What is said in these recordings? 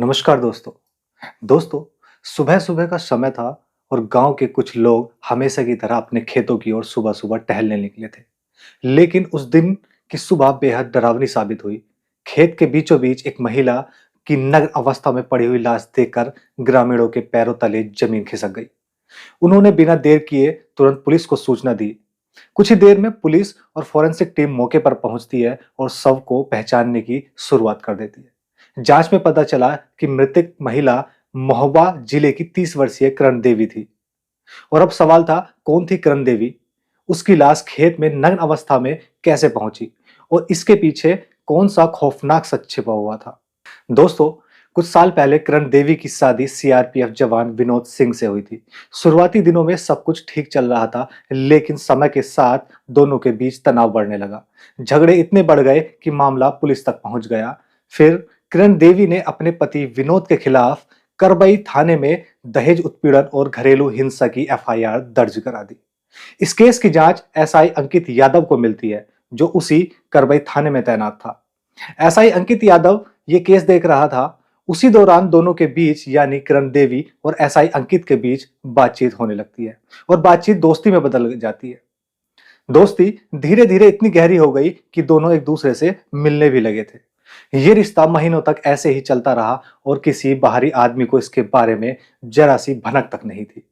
नमस्कार दोस्तों। दोस्तों, सुबह सुबह का समय था और गांव के कुछ लोग हमेशा की तरह अपने खेतों की ओर सुबह सुबह टहलने निकले थे। लेकिन उस दिन की सुबह बेहद डरावनी साबित हुई। खेत के बीचों बीच एक महिला की नग्न अवस्था में पड़ी हुई लाश देखकर ग्रामीणों के पैरों तले जमीन खिसक गई। उन्होंने बिना देर किए तुरंत पुलिस को सूचना दी। कुछ ही देर में पुलिस और फोरेंसिक टीम मौके पर पहुंचती है और शव को पहचानने की शुरुआत कर देती है। जांच में पता चला कि मृतक महिला महोबा जिले की 30 वर्षीय करण देवी थी। और अब सवाल था, कौन थी करण देवी? उसकी लाश खेत में नग्न अवस्था में कैसे पहुंची और इसके पीछे कौन सा खौफनाक सच छिपा हुआ था? दोस्तों, कुछ साल पहले करण देवी की शादी सीआरपीएफ जवान विनोद सिंह से हुई थी। शुरुआती दिनों में सब कुछ ठीक चल रहा था, लेकिन समय के साथ दोनों के बीच तनाव बढ़ने लगा। झगड़े इतने बढ़ गए कि मामला पुलिस तक पहुंच गया। फिर करण देवी ने अपने पति विनोद के खिलाफ करबई थाने में दहेज उत्पीड़न और घरेलू हिंसा की एफआईआर दर्ज करा दी। इस केस की जांच एसआई अंकित यादव को मिलती है, जो उसी करबई थाने में तैनात था। एसआई अंकित यादव ये केस देख रहा था। उसी दौरान दोनों के बीच यानी करण देवी और एसआई अंकित के बीच बातचीत होने लगती है और बातचीत दोस्ती में बदल जाती है। दोस्ती धीरे धीरे इतनी गहरी हो गई कि दोनों एक दूसरे से मिलने भी लगे थे। ये रिश्ता महीनों तक ऐसे ही चलता रहा और किसी बाहरी आदमी को इसके बारे में जरा सी भनक तक नहीं थी।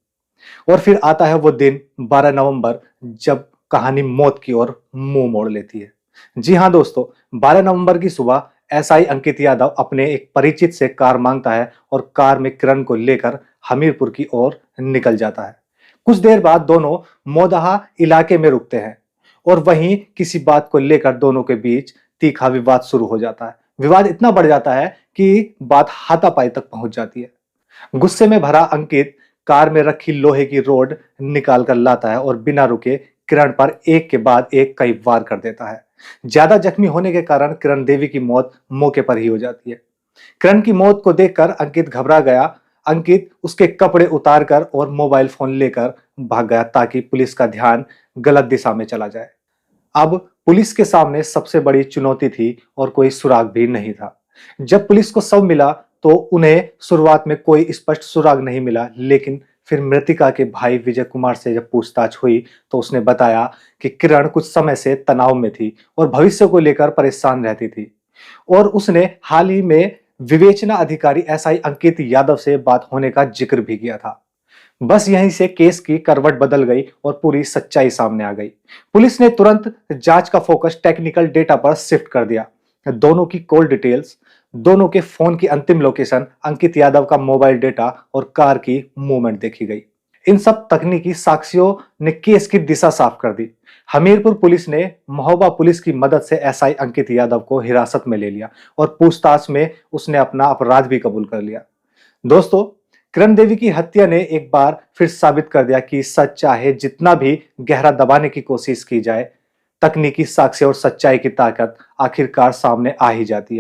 और फिर आता है वो दिन 12 नवंबर, जब कहानी मौत की ओर मुंह मोड़ लेती है। जी हाँ दोस्तों, 12 नवंबर की सुबह एसआई अंकित यादव अपने एक परिचित से कार मांगता है और कार में किरण को लेकर हमीरपुर की ओर निकल जाता है। कुछ देर बाद दोनों मोदाहा इलाके में रुकते हैं और वहीं किसी बात को लेकर दोनों के बीच तीखा विवाद शुरू हो जाता है। विवाद इतना बढ़ जाता है कि बात हाथापाई तक पहुंच जाती है। गुस्से में भरा अंकित कार में रखी लोहे की रोड निकाल कर लाता है और बिना रुके किरण पर एक के बाद एक कई वार कर देता है। ज्यादा जख्मी होने के कारण किरण देवी की मौत मौके पर ही हो जाती है। किरण की मौत को देखकर अंकित घबरा गया। अंकित उसके कपड़े उतारकर और मोबाइल फोन लेकर भाग गया ताकि पुलिस का ध्यान गलत दिशा में चला जाए। अब पुलिस के सामने सबसे बड़ी चुनौती थी और कोई सुराग भी नहीं था। जब पुलिस को शव मिला तो उन्हें शुरुआत में कोई स्पष्ट सुराग नहीं मिला, लेकिन फिर मृतिका के भाई विजय कुमार से जब पूछताछ हुई तो उसने बताया कि किरण कुछ समय से तनाव में थी और भविष्य को लेकर परेशान रहती थी। और उसने हाल ही में विवेचना अधिकारी एसआई अंकित यादव से बात होने का जिक्र भी किया था। बस यहीं से केस की करवट बदल गई और पूरी सच्चाई सामने आ गई। पुलिस ने तुरंत जांच का फोकस टेक्निकल डेटा पर शिफ्ट कर दिया। दोनों की कॉल डिटेल्स, दोनों के फोन की अंतिम लोकेशन, अंकित यादव का मोबाइल डेटा और कार की मूवमेंट देखी गई। इन सब तकनीकी साक्ष्यों ने केस की दिशा साफ कर दी। हमीरपुर पुलिस ने महोबा पुलिस की मदद से एसआई अंकित यादव को हिरासत में ले लिया और पूछताछ में उसने अपना अपराध भी कबूल कर लिया। दोस्तों, किरण देवी की हत्या ने एक बार फिर साबित कर दिया कि सच चाहे जितना भी गहरा दबाने की कोशिश की जाए, तकनीकी साक्ष्य और सच्चाई की ताकत आखिरकार सामने आ ही जाती है।